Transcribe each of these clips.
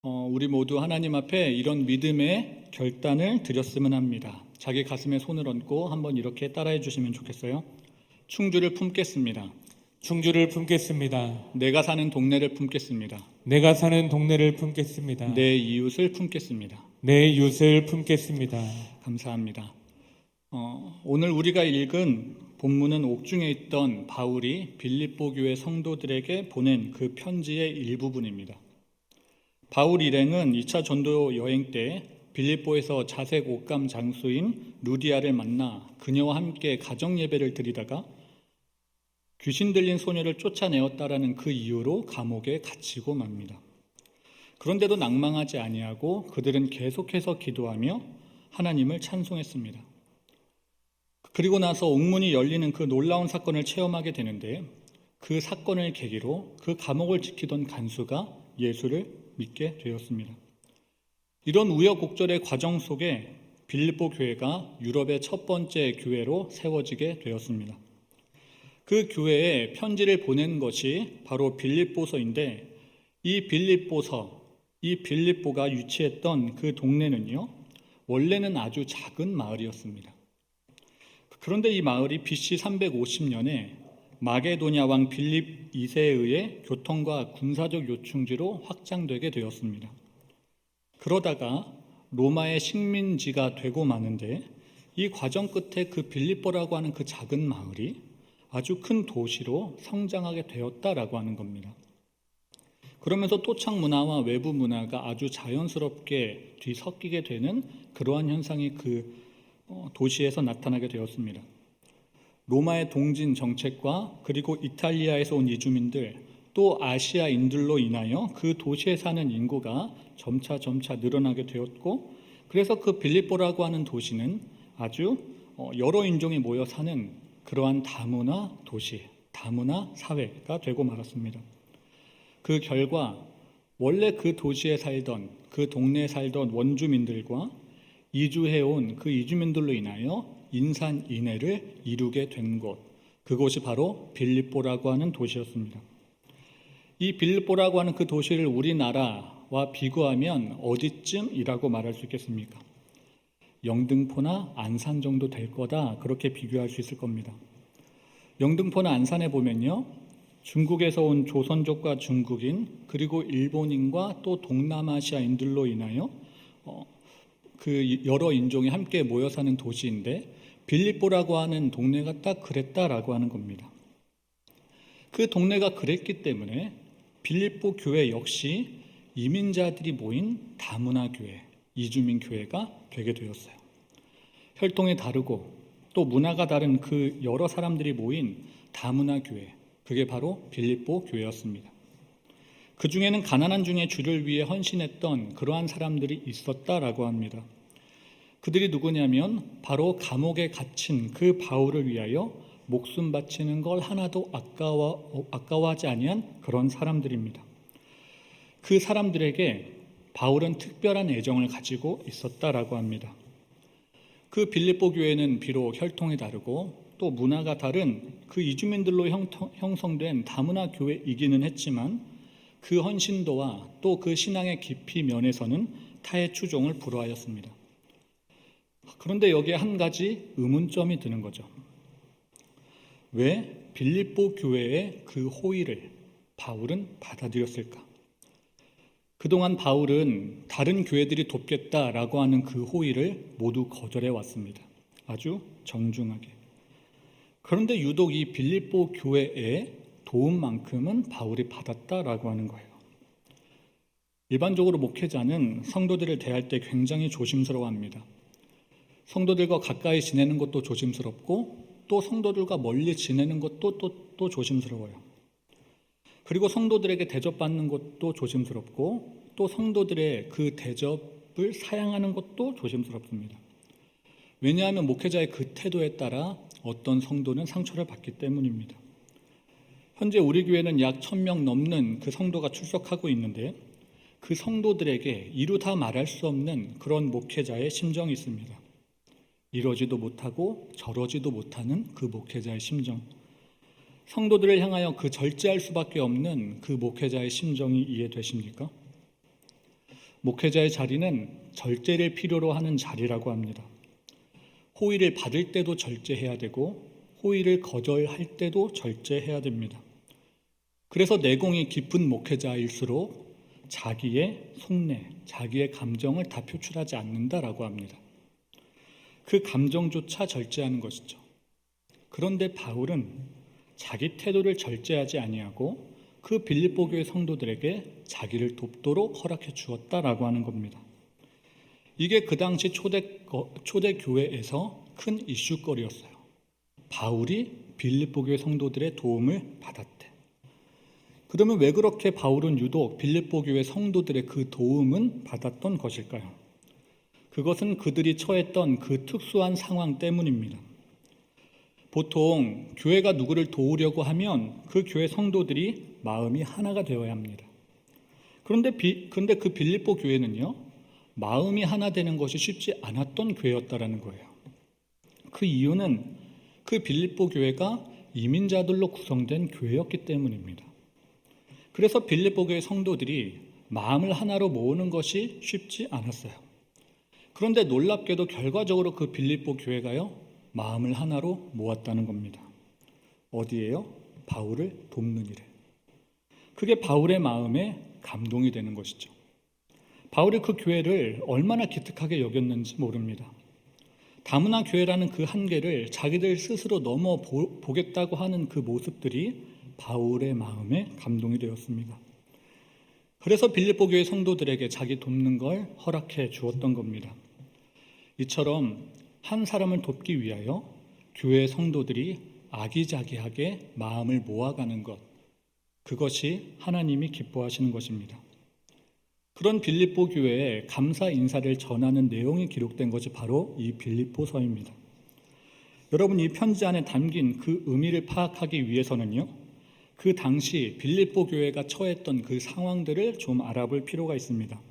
우리 모두 하나님 앞에 이런 믿음의 결단을 드렸으면 합니다. 자기 가슴에 손을 얹고 한번 이렇게 따라해 주시면 좋겠어요. 충주를 품겠습니다. 충주를 품겠습니다. 내가 사는 동네를 품겠습니다. 내가 사는 동네를 품겠습니다. 내 이웃을 품겠습니다. 내 이웃을 품겠습니다. 감사합니다. 오늘 우리가 읽은 본문은 옥중에 있던 바울이 빌립보 교회 성도들에게 보낸 그 편지의 일부분입니다. 바울 일행은 2차 전도 여행 때 빌립보에서 자색 옷감 장수인 루디아를 만나 그녀와 함께 가정 예배를 드리다가 귀신 들린 소녀를 쫓아내었다라는 그 이유로 감옥에 갇히고 맙니다. 그런데도 낭망하지 아니하고 그들은 계속해서 기도하며 하나님을 찬송했습니다. 그리고 나서 옥문이 열리는 그 놀라운 사건을 체험하게 되는데 그 사건을 계기로 그 감옥을 지키던 간수가 예수를 믿게 되었습니다. 이런 우여곡절의 과정 속에 빌립보 교회가 유럽의 첫 번째 교회로 세워지게 되었습니다. 그 교회에 편지를 보낸 것이 바로 빌립보서인데 이 빌립보가 위치했던 그 동네는요, 원래는 아주 작은 마을이었습니다. 그런데 이 마을이 BC 350년에 마게도냐 왕 빌립 2세에 의해 교통과 군사적 요충지로 확장되게 되었습니다. 그러다가 로마의 식민지가 되고 마는데 이 과정 끝에 그 빌립보라고 하는 그 작은 마을이 아주 큰 도시로 성장하게 되었다라고 하는 겁니다. 그러면서 토착 문화와 외부 문화가 아주 자연스럽게 뒤섞이게 되는 그러한 현상이 그 도시에서 나타나게 되었습니다. 로마의 동진 정책과 그리고 이탈리아에서 온 이주민들 또 아시아인들로 인하여 그 도시에 사는 인구가 점차 늘어나게 되었고, 그래서 그 빌립보라고 하는 도시는 아주 여러 인종이 모여 사는 그러한 다문화 도시, 다문화 사회가 되고 말았습니다. 그 결과 원래 그 도시에 살던, 그 동네에 살던 원주민들과 이주해온 그 이주민들로 인하여 인산인해를 이루게 된 곳, 그곳이 바로 빌립보라고 하는 도시였습니다. 이 빌립보라고 하는 그 도시를 우리나라와 비교하면 어디쯤이라고 말할 수 있겠습니까? 영등포나 안산 정도 될 거다, 그렇게 비교할 수 있을 겁니다. 영등포나 안산에 보면요, 중국에서 온 조선족과 중국인 그리고 일본인과 또 동남아시아인들로 인하여 그 여러 인종이 함께 모여 사는 도시인데 빌립보라고 하는 동네가 딱 그랬다라고 하는 겁니다. 그 동네가 그랬기 때문에 빌립보 교회 역시 이민자들이 모인 다문화 교회, 이주민 교회가 되게 되었어요. 혈통이 다르고 또 문화가 다른 그 여러 사람들이 모인 다문화 교회, 그게 바로 빌립보 교회였습니다. 그 중에는 가난한 중에 주를 위해 헌신했던 그러한 사람들이 있었다라고 합니다. 그들이 누구냐면 바로 감옥에 갇힌 그 바울을 위하여 목숨 바치는 걸 하나도 아까워하지 아니한 그런 사람들입니다. 그 사람들에게 바울은 특별한 애정을 가지고 있었다라고 합니다. 그 빌립보 교회는 비록 혈통이 다르고 또 문화가 다른 그 이주민들로 형성된 다문화 교회이기는 했지만 그 헌신도와 또 그 신앙의 깊이 면에서는 타의 추종을 불허하였습니다. 그런데 여기에 한 가지 의문점이 드는 거죠. 왜 빌립보 교회의 그 호의를 바울은 받아들였을까? 그동안 바울은 다른 교회들이 돕겠다라고 하는 그 호의를 모두 거절해 왔습니다. 아주 정중하게. 그런데 유독 이 빌립보 교회의 도움만큼은 바울이 받았다라고 하는 거예요. 일반적으로 목회자는 성도들을 대할 때 굉장히 조심스러워합니다. 성도들과 가까이 지내는 것도 조심스럽고 또 성도들과 멀리 지내는 것도 또 조심스러워요. 그리고 성도들에게 대접받는 것도 조심스럽고 또 성도들의 그 대접을 사양하는 것도 조심스럽습니다. 왜냐하면 목회자의 그 태도에 따라 어떤 성도는 상처를 받기 때문입니다. 현재 우리 교회는 약 1000명 넘는 그 성도가 출석하고 있는데 그 성도들에게 이루 다 말할 수 없는 그런 목회자의 심정이 있습니다. 이러지도 못하고 저러지도 못하는 그 목회자의 심정, 성도들을 향하여 그 절제할 수밖에 없는 그 목회자의 심정이 이해되십니까? 목회자의 자리는 절제를 필요로 하는 자리라고 합니다. 호의를 받을 때도 절제해야 되고 호의를 거절할 때도 절제해야 됩니다. 그래서 내공이 깊은 목회자일수록 자기의 속내, 자기의 감정을 다 표출하지 않는다라고 합니다. 그 감정조차 절제하는 것이죠. 그런데 바울은 자기 태도를 절제하지 아니하고 그 빌립보 교회 성도들에게 자기를 돕도록 허락해 주었다라고 하는 겁니다. 이게 그 당시 초대 교회에서 큰 이슈거리였어요. 바울이 빌립보 교회 성도들의 도움을 받았대. 그러면 왜 그렇게 바울은 유독 빌립보 교회 성도들의 그 도움은 받았던 것일까요? 그것은 그들이 처했던 그 특수한 상황 때문입니다. 보통 교회가 누구를 도우려고 하면 그 교회 성도들이 마음이 하나가 되어야 합니다. 그런데 그 빌립보 교회는요, 마음이 하나 되는 것이 쉽지 않았던 교회였다라는 거예요. 그 이유는 그 빌립보 교회가 이민자들로 구성된 교회였기 때문입니다. 그래서 빌립보 교회 성도들이 마음을 하나로 모으는 것이 쉽지 않았어요. 그런데 놀랍게도 결과적으로 그 빌립보 교회가요, 마음을 하나로 모았다는 겁니다. 어디에요? 바울을 돕는 일에. 그게 바울의 마음에 감동이 되는 것이죠. 바울이 그 교회를 얼마나 기특하게 여겼는지 모릅니다. 다문화 교회라는 그 한계를 자기들 스스로 넘어보겠다고 하는 그 모습들이 바울의 마음에 감동이 되었습니다. 그래서 빌립보 교회 성도들에게 자기 돕는 걸 허락해 주었던 겁니다. 이처럼 한 사람을 돕기 위하여 교회 성도들이 아기자기하게 마음을 모아가는 것, 그것이 하나님이 기뻐하시는 것입니다. 그런 빌립보 교회에 감사 인사를 전하는 내용이 기록된 것이 바로 이 빌립보서입니다. 여러분, 이 편지 안에 담긴 그 의미를 파악하기 위해서는요, 그 당시 빌립보 교회가 처했던 그 상황들을 좀 알아볼 필요가 있습니다.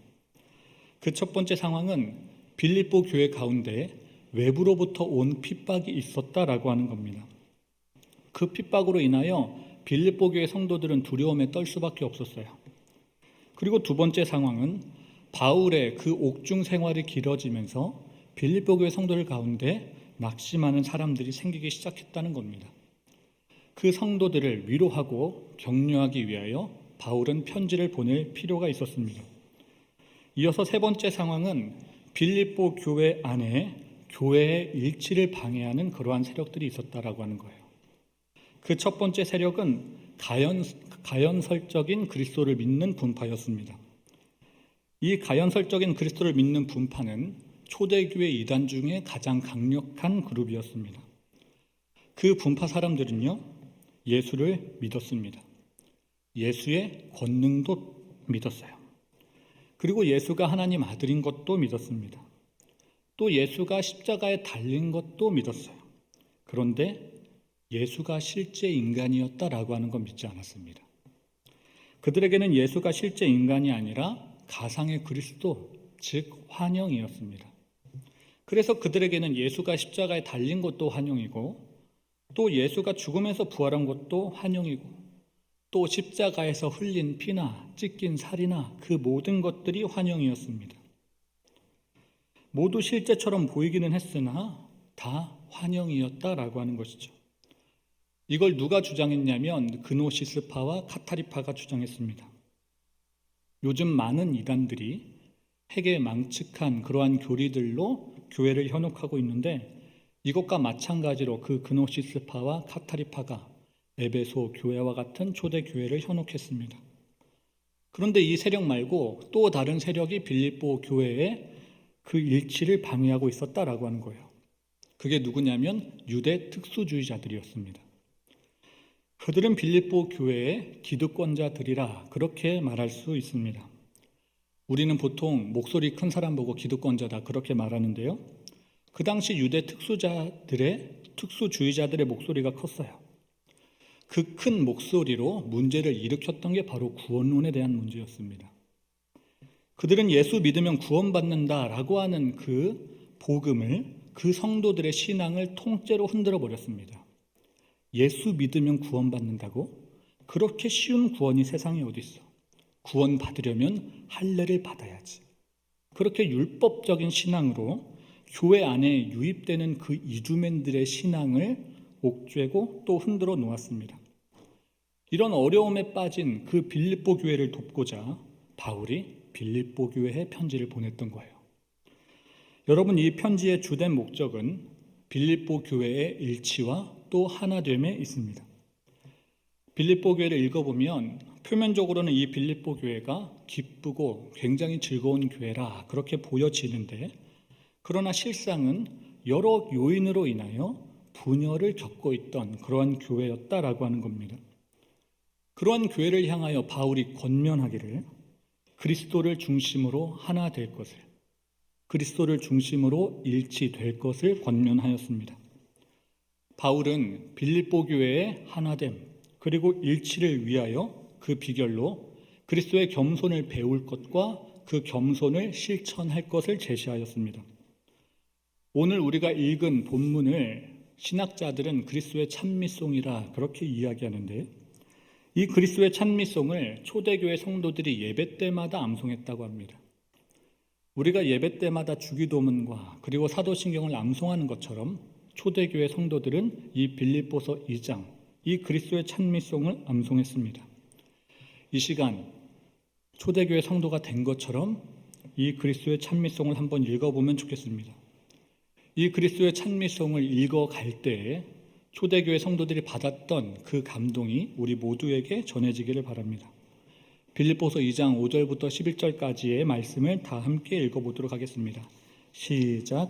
그 첫 번째 상황은 빌립보 교회 가운데 외부로부터 온 핍박이 있었다라고 하는 겁니다. 그 핍박으로 인하여 빌립보 교회 성도들은 두려움에 떨 수밖에 없었어요. 그리고 두 번째 상황은 바울의 그 옥중 생활이 길어지면서 빌립보 교회 성도들 가운데 낙심하는 사람들이 생기기 시작했다는 겁니다. 그 성도들을 위로하고 격려하기 위하여 바울은 편지를 보낼 필요가 있었습니다. 이어서 세 번째 상황은 빌립보 교회 안에 교회의 일치를 방해하는 그러한 세력들이 있었다라고 하는 거예요. 그 첫 번째 세력은 가연설적인 그리스도를 믿는 분파였습니다. 이 가연설적인 그리스도를 믿는 분파는 초대교회 이단 중에 가장 강력한 그룹이었습니다. 그 분파 사람들은요, 예수를 믿었습니다. 예수의 권능도 믿었어요. 그리고 예수가 하나님 아들인 것도 믿었습니다. 또 예수가 십자가에 달린 것도 믿었어요. 그런데 예수가 실제 인간이었다라고 하는 건 믿지 않았습니다. 그들에게는 예수가 실제 인간이 아니라 가상의 그리스도, 즉 환영이었습니다. 그래서 그들에게는 예수가 십자가에 달린 것도 환영이고, 또 예수가 죽음에서 부활한 것도 환영이고, 또 십자가에서 흘린 피나 찢긴 살이나 그 모든 것들이 환영이었습니다. 모두 실제처럼 보이기는 했으나 다 환영이었다라고 하는 것이죠. 이걸 누가 주장했냐면 그노시스파와 카타리파가 주장했습니다. 요즘 많은 이단들이 핵에 망측한 그러한 교리들로 교회를 현혹하고 있는데, 이것과 마찬가지로 그 그노시스파와 카타리파가 에베소 교회와 같은 초대 교회를 현혹했습니다. 그런데 이 세력 말고 또 다른 세력이 빌립보 교회에 그 일치를 방해하고 있었다라고 하는 거예요. 그게 누구냐면 유대 특수주의자들이었습니다. 그들은 빌립보 교회의 기득권자들이라 그렇게 말할 수 있습니다. 우리는 보통 목소리 큰 사람 보고 기득권자다 그렇게 말하는데요, 그 당시 유대 특수주의자들의 목소리가 컸어요. 그 큰 목소리로 문제를 일으켰던 게 바로 구원론에 대한 문제였습니다. 그들은 예수 믿으면 구원받는다라고 하는 그 복음을, 그 성도들의 신앙을 통째로 흔들어 버렸습니다. 예수 믿으면 구원받는다고? 그렇게 쉬운 구원이 세상에 어디 있어? 구원 받으려면 할례를 받아야지. 그렇게 율법적인 신앙으로 교회 안에 유입되는 그 이주민들의 신앙을 옥죄고 또 흔들어 놓았습니다. 이런 어려움에 빠진 그 빌립보 교회를 돕고자 바울이 빌립보 교회에 편지를 보냈던 거예요. 여러분, 이 편지의 주된 목적은 빌립보 교회의 일치와 또 하나됨에 있습니다. 빌립보 교회를 읽어보면 표면적으로는 이 빌립보 교회가 기쁘고 굉장히 즐거운 교회라 그렇게 보여지는데, 그러나 실상은 여러 요인으로 인하여 분열을 겪고 있던 그러한 교회였다라고 하는 겁니다. 그러한 교회를 향하여 바울이 권면하기를 그리스도를 중심으로 하나 될 것을, 그리스도를 중심으로 일치될 것을 권면하였습니다. 바울은 빌립보 교회의 하나됨 그리고 일치를 위하여 그 비결로 그리스도의 겸손을 배울 것과 그 겸손을 실천할 것을 제시하였습니다. 오늘 우리가 읽은 본문을 신학자들은 그리스도의 찬미송이라 그렇게 이야기하는데, 이 그리스도의 찬미송을 초대교회 성도들이 예배 때마다 암송했다고 합니다. 우리가 예배 때마다 주기도문과 그리고 사도신경을 암송하는 것처럼 초대교회 성도들은 이 빌립보서 2장, 이 그리스도의 찬미송을 암송했습니다. 이 시간 초대교회 성도가 된 것처럼 이 그리스도의 찬미송을 한번 읽어보면 좋겠습니다. 이 그리스도의 찬미송을 읽어갈 때에 초대교회 성도들이 받았던 그 감동이 우리 모두에게 전해지기를 바랍니다. 빌립보서 2장 5절부터 11절까지의 말씀을 다 함께 읽어보도록 하겠습니다. 시작.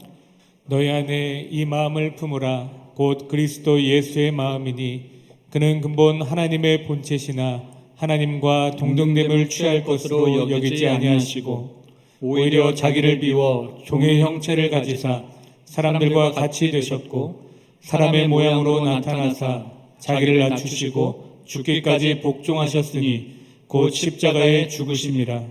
너희 안에 이 마음을 품으라. 곧 그리스도 예수의 마음이니 그는 근본 하나님의 본체시나 하나님과 동등됨을 취할 것으로 여기지 아니하시고 오히려 자기를 비워 종의 형체를 가지사 사람들과 같이 되셨고 사람의 모양으로 나타나사 자기를 낮추시고 죽기까지 복종하셨으니 곧 십자가에 죽으심이라.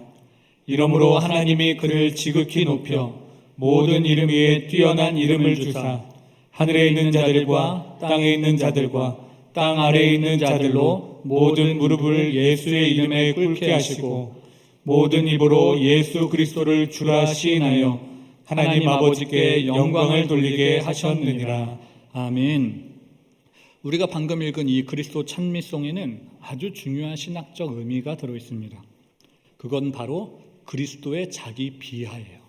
이러므로 하나님이 그를 지극히 높여 모든 이름 위에 뛰어난 이름을 주사 하늘에 있는 자들과 땅에 있는 자들과 땅 아래에 있는 자들로 모든 무릎을 예수의 이름에 꿇게 하시고 모든 입으로 예수 그리스도를 주라 시인하여 하나님 아버지께 영광을 돌리게 하셨느니라. 아멘. 우리가 방금 읽은 이 그리스도 찬미송에는 아주 중요한 신학적 의미가 들어있습니다. 그건 바로 그리스도의 자기 비하예요.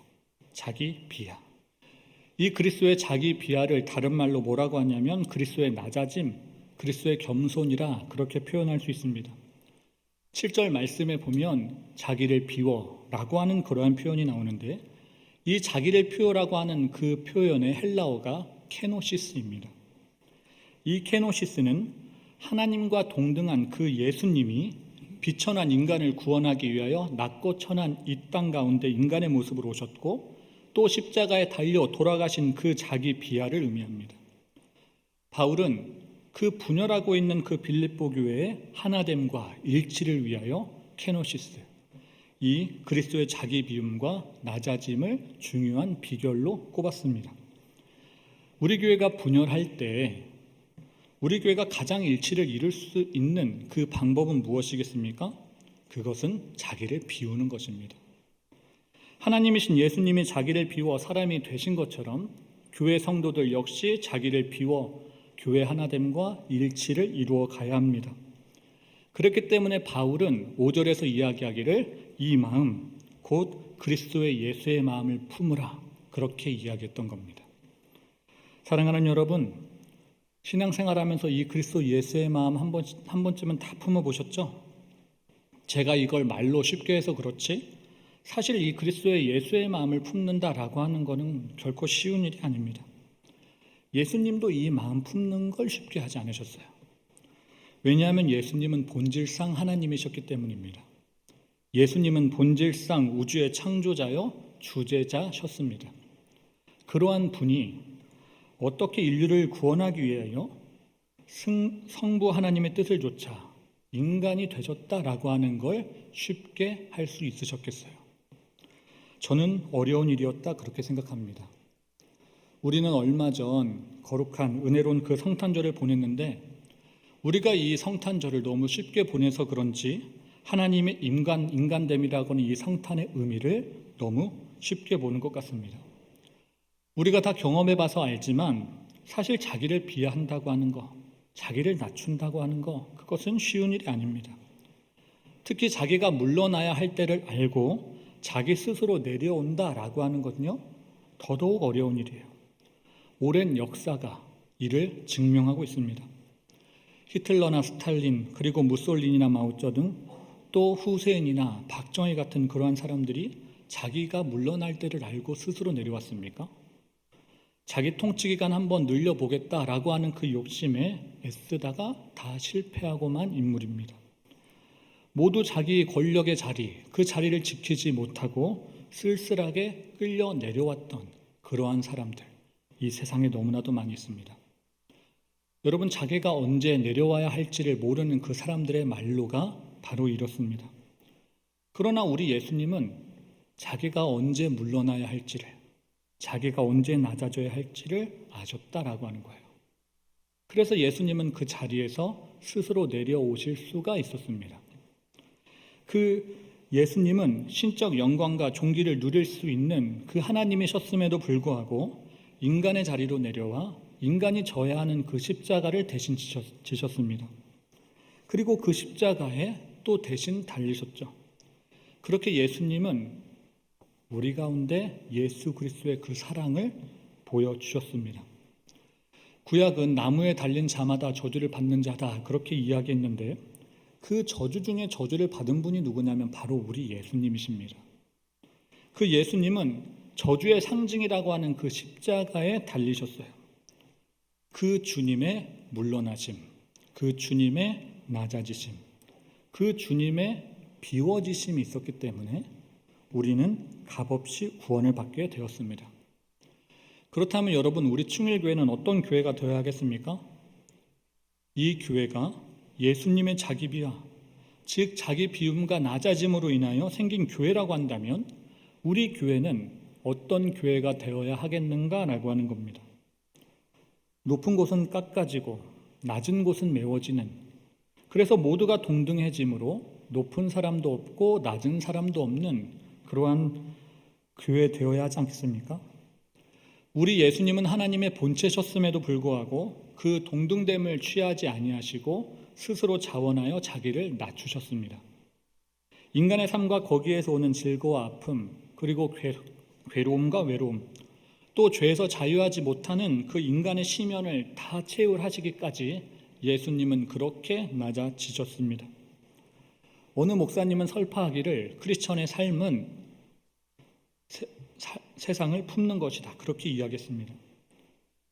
자기 비하. 이 그리스도의 자기 비하를 다른 말로 뭐라고 하냐면 그리스도의 낮아짐, 그리스도의 겸손이라 그렇게 표현할 수 있습니다. 7절 말씀에 보면 자기를 비워라고 하는 그러한 표현이 나오는데, 이 자기를 비워라고 하는 그 표현의 헬라어가 케노시스입니다. 이 케노시스는 하나님과 동등한 그 예수님이 비천한 인간을 구원하기 위하여 낮고 천한 이 땅 가운데 인간의 모습으로 오셨고 또 십자가에 달려 돌아가신 그 자기 비하를 의미합니다. 바울은 그 분열하고 있는 그 빌립보 교회의 하나됨과 일치를 위하여 케노시스, 이 그리스도의 자기 비움과 낮아짐을 중요한 비결로 꼽았습니다. 우리 교회가 분열할 때 우리 교회가 가장 일치를 이룰 수 있는 그 방법은 무엇이겠습니까? 그것은 자기를 비우는 것입니다. 하나님이신 예수님이 자기를 비워 사람이 되신 것처럼 교회 성도들 역시 자기를 비워 교회 하나됨과 일치를 이루어 가야 합니다. 그렇기 때문에 바울은 5절에서 이야기하기를 이 마음 곧 그리스도의 예수의 마음을 품으라 그렇게 이야기했던 겁니다. 사랑하는 여러분, 신앙생활하면서 이 그리스도 예수의 마음 한 번쯤은 다 품어보셨죠? 제가 이걸 말로 쉽게 해서 그렇지 사실 이 그리스도의 예수의 마음을 품는다라고 하는 것은 결코 쉬운 일이 아닙니다. 예수님도 이 마음 품는 걸 쉽게 하지 않으셨어요. 왜냐하면 예수님은 본질상 하나님이셨기 때문입니다. 예수님은 본질상 우주의 창조자요 주제자셨습니다. 그러한 분이 어떻게 인류를 구원하기 위하여 성부 하나님의 뜻을 좇아 인간이 되셨다라고 하는 걸 쉽게 할 수 있으셨겠어요? 저는 어려운 일이었다 그렇게 생각합니다. 우리는 얼마 전 거룩한 은혜로운 그 성탄절을 보냈는데 우리가 이 성탄절을 너무 쉽게 보내서 그런지 하나님의 인간됨이라고 하는 이 성탄의 의미를 너무 쉽게 보는 것 같습니다. 우리가 다 경험해 봐서 알지만 사실 자기를 비하한다고 하는 거, 자기를 낮춘다고 하는 거, 그것은 쉬운 일이 아닙니다. 특히 자기가 물러나야 할 때를 알고 자기 스스로 내려온다라고 하는 것은요, 더더욱 어려운 일이에요. 오랜 역사가 이를 증명하고 있습니다. 히틀러나 스탈린, 그리고 무솔린이나 마오쩌둥, 또 후세인이나 박정희 같은 그러한 사람들이 자기가 물러날 때를 알고 스스로 내려왔습니까? 자기 통치기간 한번 늘려보겠다라고 하는 그 욕심에 애쓰다가 다 실패하고만 인물입니다. 모두 자기 권력의 자리, 그 자리를 지키지 못하고 쓸쓸하게 끌려 내려왔던 그러한 사람들, 이 세상에 너무나도 많이 있습니다. 여러분, 자기가 언제 내려와야 할지를 모르는 그 사람들의 말로가 바로 이렇습니다. 그러나 우리 예수님은 자기가 언제 물러나야 할지를, 자기가 언제 낮아져야 할지를 아셨다라고 하는 거예요. 그래서 예수님은 그 자리에서 스스로 내려오실 수가 있었습니다. 그 예수님은 신적 영광과 존귀를 누릴 수 있는 그 하나님이셨음에도 불구하고 인간의 자리로 내려와 인간이 져야 하는 그 십자가를 대신 지셨습니다. 그리고 그 십자가에 또 대신 달리셨죠. 그렇게 예수님은 우리 가운데 예수 그리스도의 그 사랑을 보여주셨습니다. 구약은 나무에 달린 자마다 저주를 받는 자다, 그렇게 이야기했는데 그 저주 중에 저주를 받은 분이 누구냐면 바로 우리 예수님이십니다. 그 예수님은 저주의 상징이라고 하는 그 십자가에 달리셨어요. 그 주님의 물러나심, 그 주님의 낮아지심, 그 주님의 비워지심이 있었기 때문에 우리는 값없이 구원을 받게 되었습니다. 그렇다면 여러분, 우리 충일교회는 어떤 교회가 되어야 하겠습니까? 이 교회가 예수님의 자기 비하, 즉 자기 비움과 낮아짐으로 인하여 생긴 교회라고 한다면 우리 교회는 어떤 교회가 되어야 하겠는가라고 하는 겁니다. 높은 곳은 깎아지고 낮은 곳은 메워지는, 그래서 모두가 동등해짐으로 높은 사람도 없고 낮은 사람도 없는 그러한 교회 되어야 하지 않겠습니까? 우리 예수님은 하나님의 본체셨음에도 불구하고 그 동등됨을 취하지 아니하시고 스스로 자원하여 자기를 낮추셨습니다. 인간의 삶과 거기에서 오는 질고와 아픔, 그리고 괴로움과 외로움, 또 죄에서 자유하지 못하는 그 인간의 시면을 다 채울하시기까지 예수님은 그렇게 낮아지셨습니다. 어느 목사님은 설파하기를 크리스천의 삶은 세상을 품는 것이다, 그렇게 이야기했습니다.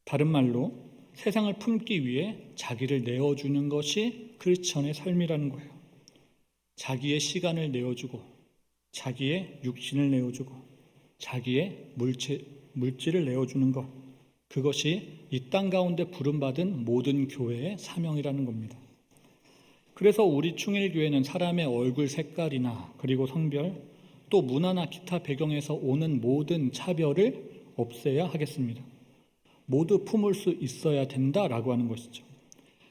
다른 말로 세상을 품기 위해 자기를 내어주는 것이 크리스천의 삶이라는 거예요. 자기의 시간을 내어주고 자기의 육신을 내어주고 자기의 물질을 내어주는 것, 그것이 이 땅 가운데 부름받은 모든 교회의 사명이라는 겁니다. 그래서 우리 충일교회는 사람의 얼굴 색깔이나 그리고 성별, 또 문화나 기타 배경에서 오는 모든 차별을 없애야 하겠습니다. 모두 품을 수 있어야 된다라고 하는 것이죠.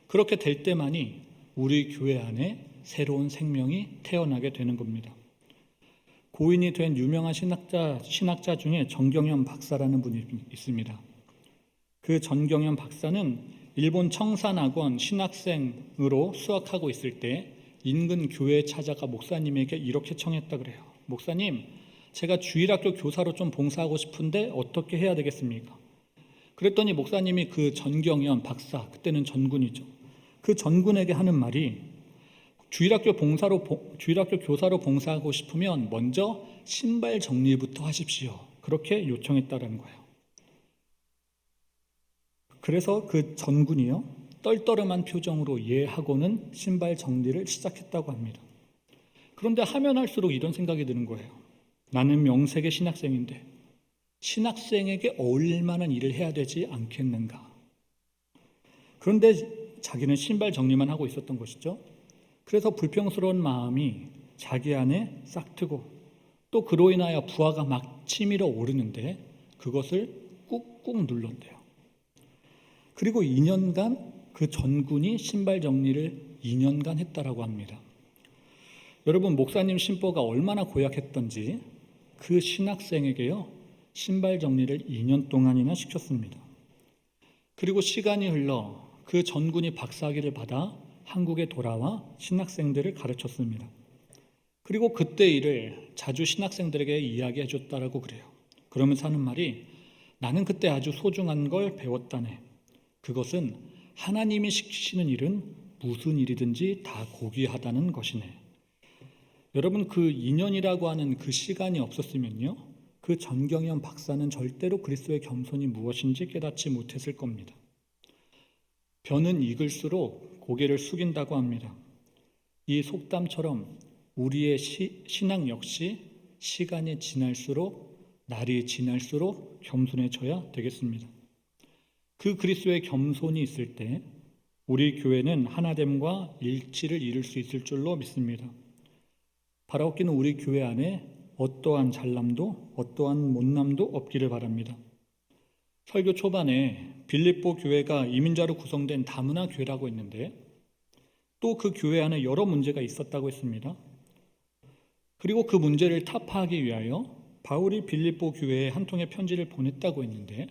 그렇게 될 때만이 우리 교회 안에 새로운 생명이 태어나게 되는 겁니다. 고인이 된 유명한 신학자 중에 전경련 박사라는 분이 있습니다. 그 전경련 박사는 일본 청산학원 신학생으로 수학하고 있을 때 인근 교회에 찾아가 목사님에게 이렇게 청했다 그래요. 목사님, 제가 주일학교 교사로 좀 봉사하고 싶은데 어떻게 해야 되겠습니까? 그랬더니 목사님이 그 전경련 박사, 그때는 전군이죠, 그 전군에게 하는 말이 주일학교 교사로 봉사하고 싶으면 먼저 신발 정리부터 하십시오, 그렇게 요청했다는 거예요. 그래서 그 전군이요, 떨떠름한 표정으로 예하고는 신발 정리를 시작했다고 합니다. 그런데 하면 할수록 이런 생각이 드는 거예요. 나는 명색의 신학생인데 신학생에게 어울릴 만한 일을 해야 되지 않겠는가. 그런데 자기는 신발 정리만 하고 있었던 것이죠. 그래서 불평스러운 마음이 자기 안에 싹트고 또 그로 인하여 부하가 막 치밀어 오르는데 그것을 꾹꾹 눌렀대요. 그리고 2년간 그 전군이 신발 정리를 2년간 했다라고 합니다. 여러분, 목사님 심보가 얼마나 고약했던지 그 신학생에게요, 신발 정리를 2년 동안이나 시켰습니다. 그리고 시간이 흘러 그 전군이 박사학위를 받아 한국에 돌아와 신학생들을 가르쳤습니다. 그리고 그때 일을 자주 신학생들에게 이야기해 줬다라고 그래요. 그러면서 하는 말이, 나는 그때 아주 소중한 걸 배웠다네. 그것은 하나님이 시키시는 일은 무슨 일이든지 다 고귀하다는 것이네. 여러분, 그 2년이라고 하는 그 시간이 없었으면요, 그 전경현 박사는 절대로 그리스도의 겸손이 무엇인지 깨닫지 못했을 겁니다. 벼는 익을수록 고개를 숙인다고 합니다. 이 속담처럼 우리의 신앙 역시 시간이 지날수록, 날이 지날수록 겸손해져야 되겠습니다. 그 그리스도의 겸손이 있을 때 우리 교회는 하나됨과 일치를 이룰 수 있을 줄로 믿습니다. 바라옵기는 우리 교회 안에 어떠한 잘남도 어떠한 못남도 없기를 바랍니다. 설교 초반에 빌립보 교회가 이민자로 구성된 다문화 교회라고 했는데, 또 그 교회 안에 여러 문제가 있었다고 했습니다. 그리고 그 문제를 타파하기 위하여 바울이 빌립보 교회에 한 통의 편지를 보냈다고 했는데,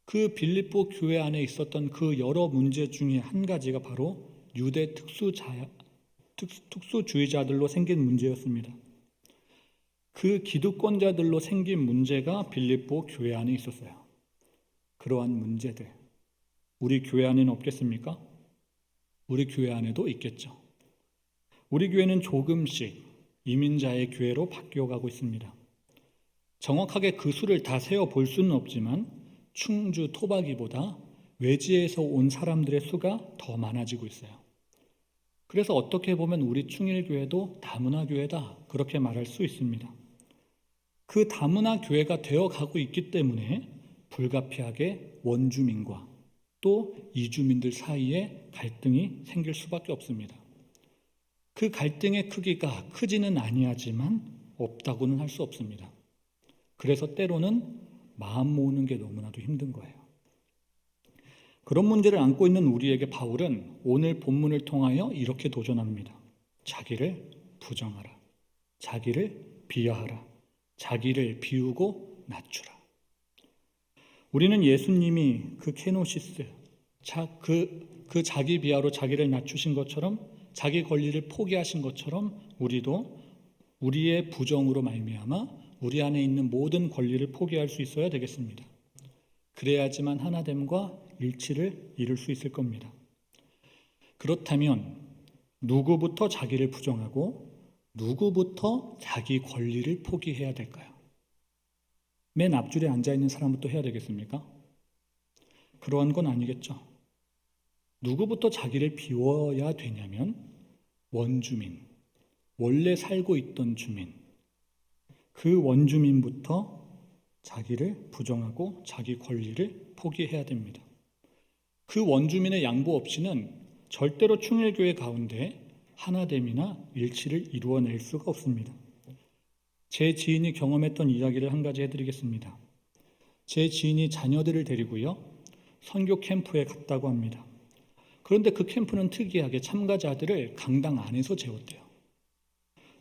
그 빌립보 교회 안에 있었던 그 여러 문제 중에 한 가지가 바로 유대 특수주의자들로 생긴 문제였습니다. 그 기득권자들로 생긴 문제가 빌립보 교회 안에 있었어요. 그러한 문제들, 우리 교회 안에는 없겠습니까? 우리 교회 안에도 있겠죠. 우리 교회는 조금씩 이민자의 교회로 바뀌어가고 있습니다. 정확하게 그 수를 다 세어볼 수는 없지만 충주 토박이보다 외지에서 온 사람들의 수가 더 많아지고 있어요. 그래서 어떻게 보면 우리 충일교회도 다문화 교회다, 그렇게 말할 수 있습니다. 그 다문화 교회가 되어가고 있기 때문에 불가피하게 원주민과 또 이주민들 사이에 갈등이 생길 수밖에 없습니다. 그 갈등의 크기가 크지는 아니하지만 없다고는 할 수 없습니다. 그래서 때로는 마음 모으는 게 너무나도 힘든 거예요. 그런 문제를 안고 있는 우리에게 바울은 오늘 본문을 통하여 이렇게 도전합니다. 자기를 부정하라. 자기를 비하하라. 자기를 비우고 낮추라. 우리는 예수님이 그 케노시스, 그 자기 비하로 자기를 낮추신 것처럼, 자기 권리를 포기하신 것처럼 우리도 우리의 부정으로 말미암아 우리 안에 있는 모든 권리를 포기할 수 있어야 되겠습니다. 그래야지만 하나됨과 일치를 이룰 수 있을 겁니다. 그렇다면 누구부터 자기를 부정하고 누구부터 자기 권리를 포기해야 될까요? 맨 앞줄에 앉아있는 사람부터 해야 되겠습니까? 그러한 건 아니겠죠. 누구부터 자기를 비워야 되냐면 원주민, 원래 살고 있던 주민, 그 원주민부터 자기를 부정하고 자기 권리를 포기해야 됩니다. 그 원주민의 양보 없이는 절대로 충일교회 가운데 하나됨이나 일치를 이루어낼 수가 없습니다. 제 지인이 경험했던 이야기를 한 가지 해드리겠습니다. 제 지인이 자녀들을 데리고요, 선교 캠프에 갔다고 합니다. 그런데 그 캠프는 특이하게 참가자들을 강당 안에서 재웠대요.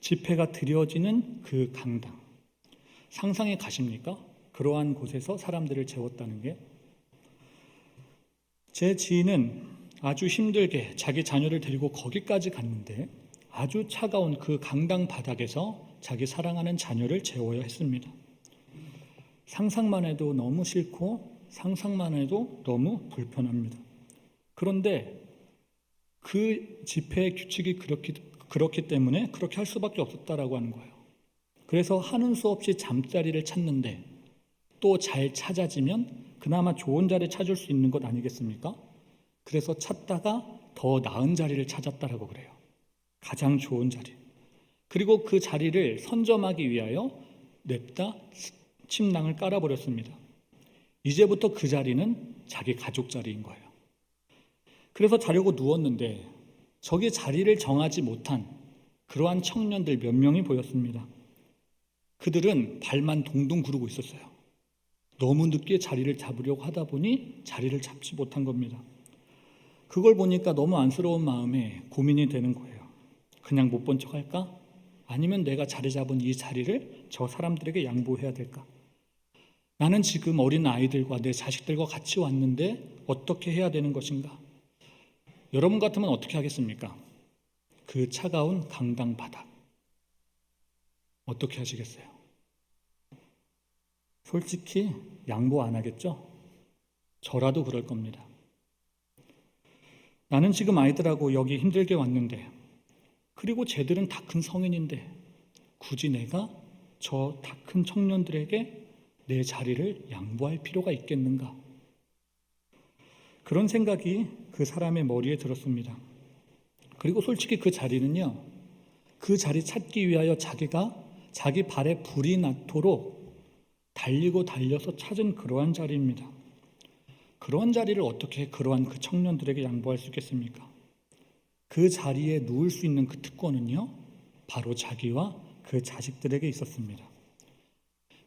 집회가 드려지는 그 강당. 상상해 가십니까? 그러한 곳에서 사람들을 재웠다는 게. 제 지인은 아주 힘들게 자기 자녀를 데리고 거기까지 갔는데 아주 차가운 그 강당 바닥에서 자기 사랑하는 자녀를 재워야 했습니다. 상상만 해도 너무 싫고 상상만 해도 너무 불편합니다. 그런데 그 집회의 규칙이 그렇기 때문에 그렇게 할 수밖에 없었다라고 하는 거예요. 그래서 하는 수 없이 잠자리를 찾는데 또 잘 찾아지면 그나마 좋은 자리 찾을 수 있는 것 아니겠습니까? 그래서 찾다가 더 나은 자리를 찾았다라고 그래요. 가장 좋은 자리. 그리고 그 자리를 선점하기 위하여 냅다 침낭을 깔아버렸습니다. 이제부터 그 자리는 자기 가족 자리인 거예요. 그래서 자려고 누웠는데 저기 자리를 정하지 못한 그러한 청년들 몇 명이 보였습니다. 그들은 발만 동동 구르고 있었어요. 너무 늦게 자리를 잡으려고 하다 보니 자리를 잡지 못한 겁니다. 그걸 보니까 너무 안쓰러운 마음에 고민이 되는 거예요. 그냥 못 본 척 할까? 아니면 내가 자리 잡은 이 자리를 저 사람들에게 양보해야 될까? 나는 지금 어린 아이들과 내 자식들과 같이 왔는데 어떻게 해야 되는 것인가? 여러분 같으면 어떻게 하겠습니까? 그 차가운 강당 바닥 어떻게 하시겠어요? 솔직히 양보 안 하겠죠? 저라도 그럴 겁니다. 나는 지금 아이들하고 여기 힘들게 왔는데, 그리고 쟤들은 다 큰 성인인데 굳이 내가 저 다 큰 청년들에게 내 자리를 양보할 필요가 있겠는가? 그런 생각이 그 사람의 머리에 들었습니다. 그리고 솔직히 그 자리는요, 그 자리 찾기 위하여 자기가 자기 발에 불이 나도록 달리고 달려서 찾은 그러한 자리입니다. 그러한 자리를 어떻게 그러한 그 청년들에게 양보할 수 있겠습니까? 그 자리에 누울 수 있는 그 특권은요, 바로 자기와 그 자식들에게 있었습니다.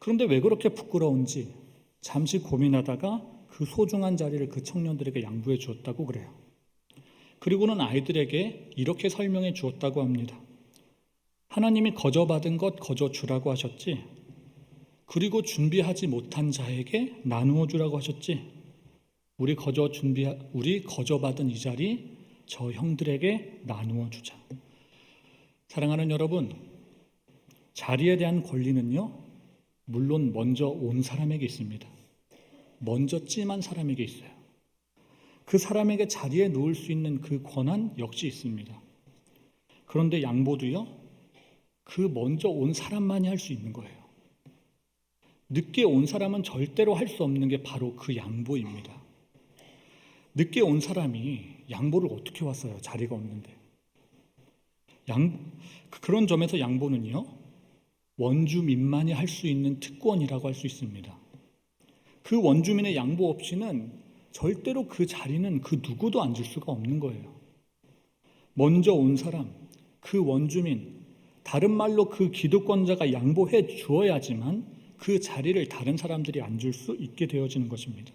그런데 왜 그렇게 부끄러운지 잠시 고민하다가 그 소중한 자리를 그 청년들에게 양보해 주었다고 그래요. 그리고는 아이들에게 이렇게 설명해 주었다고 합니다. 하나님이 거저 받은 것 거저 주라고 하셨지, 그리고 준비하지 못한 자에게 나누어 주라고 하셨지, 우리 거저 받은 이 자리 저 형들에게 나누어 주자. 사랑하는 여러분, 자리에 대한 권리는요, 물론 먼저 온 사람에게 있습니다. 먼저 찜한 사람에게 있어요. 그 사람에게 자리에 누울 수 있는 그 권한 역시 있습니다. 그런데 양보도요, 그 먼저 온 사람만이 할 수 있는 거예요. 늦게 온 사람은 절대로 할 수 없는 게 바로 그 양보입니다. 늦게 온 사람이 양보를 어떻게 왔어요? 자리가 없는데. 그런 점에서 양보는요, 원주민만이 할 수 있는 특권이라고 할 수 있습니다. 그 원주민의 양보 없이는 절대로 그 자리는 그 누구도 앉을 수가 없는 거예요. 먼저 온 사람, 그 원주민, 다른 말로 그 기득권자가 양보해 주어야지만 그 자리를 다른 사람들이 앉을 수 있게 되어지는 것입니다.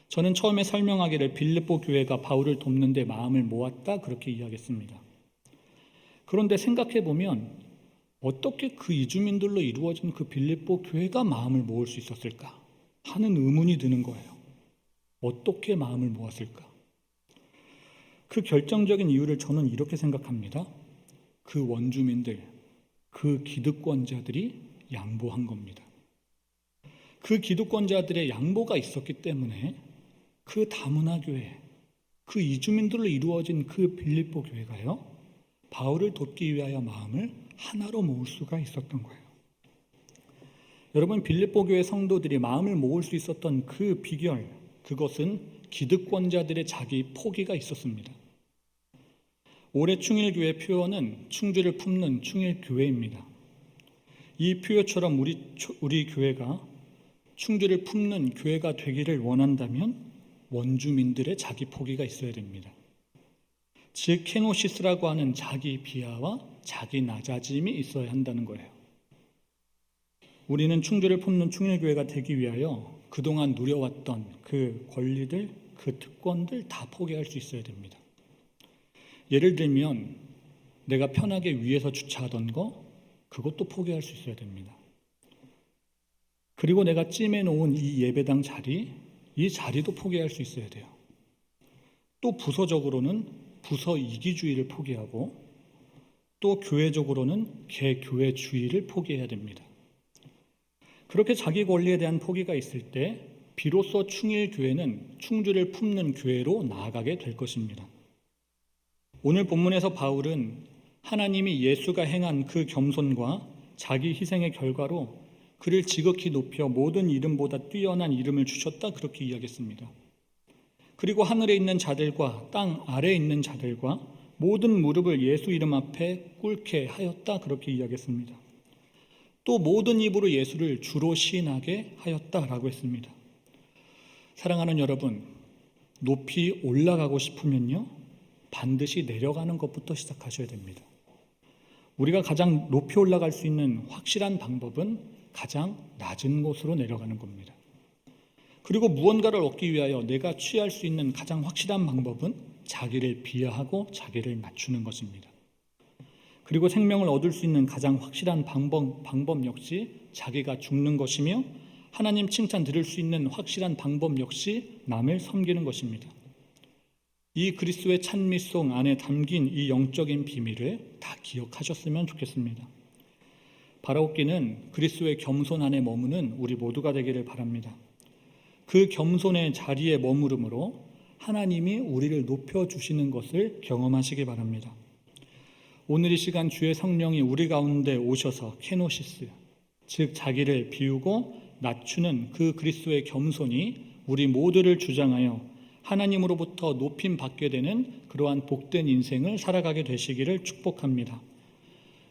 저는 처음에 설명하기를 빌립보 교회가 바울을 돕는 데 마음을 모았다 그렇게 이야기했습니다. 그런데 생각해 보면 어떻게 그 이주민들로 이루어진 그 빌립보 교회가 마음을 모을 수 있었을까 하는 의문이 드는 거예요. 어떻게 마음을 모았을까? 그 결정적인 이유를 저는 이렇게 생각합니다. 그 원주민들, 그 기득권자들이 양보한 겁니다. 그 기득권자들의 양보가 있었기 때문에 그 다문화 교회, 그 이주민들로 이루어진 그 빌립보 교회가요, 바울을 돕기 위하여 마음을 하나로 모을 수가 있었던 거예요. 여러분, 빌립보 교회 성도들이 마음을 모을 수 있었던 그 비결, 그것은 기득권자들의 자기 포기가 있었습니다. 올해 충일교회 표어는 충주를 품는 충일교회입니다. 이 표어처럼 우리 교회가 충주를 품는 교회가 되기를 원한다면 원주민들의 자기 포기가 있어야 됩니다. 즉 케노시스라고 하는 자기 비하와 자기 낮아짐이 있어야 한다는 거예요. 우리는 충주를 품는 충일교회가 되기 위하여 그동안 누려왔던 그 권리들, 그 특권들 다 포기할 수 있어야 됩니다. 예를 들면 내가 편하게 위에서 주차하던 거, 그것도 포기할 수 있어야 됩니다. 그리고 내가 찜해놓은 이 예배당 자리, 이 자리도 포기할 수 있어야 돼요. 또 부서적으로는 부서 이기주의를 포기하고, 또 교회적으로는 개교회주의를 포기해야 됩니다. 그렇게 자기 권리에 대한 포기가 있을 때 비로소 충일교회는 충주를 품는 교회로 나아가게 될 것입니다. 오늘 본문에서 바울은 하나님이 예수가 행한 그 겸손과 자기 희생의 결과로 그를 지극히 높여 모든 이름보다 뛰어난 이름을 주셨다 그렇게 이야기했습니다. 그리고 하늘에 있는 자들과 땅 아래에 있는 자들과 모든 무릎을 예수 이름 앞에 꿇게 하였다 그렇게 이야기했습니다. 또 모든 입으로 예수를 주로 시인하게 하였다라고 했습니다. 사랑하는 여러분, 높이 올라가고 싶으면요, 반드시 내려가는 것부터 시작하셔야 됩니다. 우리가 가장 높이 올라갈 수 있는 확실한 방법은 가장 낮은 곳으로 내려가는 겁니다. 그리고 무언가를 얻기 위하여 내가 취할 수 있는 가장 확실한 방법은 자기를 비하하고 자기를 낮추는 것입니다. 그리고 생명을 얻을 수 있는 가장 확실한 방법 역시 자기가 죽는 것이며, 하나님 칭찬 들을 수 있는 확실한 방법 역시 남을 섬기는 것입니다. 이 그리스도의 찬미송 안에 담긴 이 영적인 비밀을 다 기억하셨으면 좋겠습니다. 바라옵기는 그리스도의 겸손 안에 머무는 우리 모두가 되기를 바랍니다. 그 겸손의 자리에 머무름으로 하나님이 우리를 높여주시는 것을 경험하시기 바랍니다. 오늘 이 시간 주의 성령이 우리 가운데 오셔서 케노시스, 즉 자기를 비우고 낮추는 그 그리스도의 겸손이 우리 모두를 주장하여 하나님으로부터 높임 받게 되는 그러한 복된 인생을 살아가게 되시기를 축복합니다.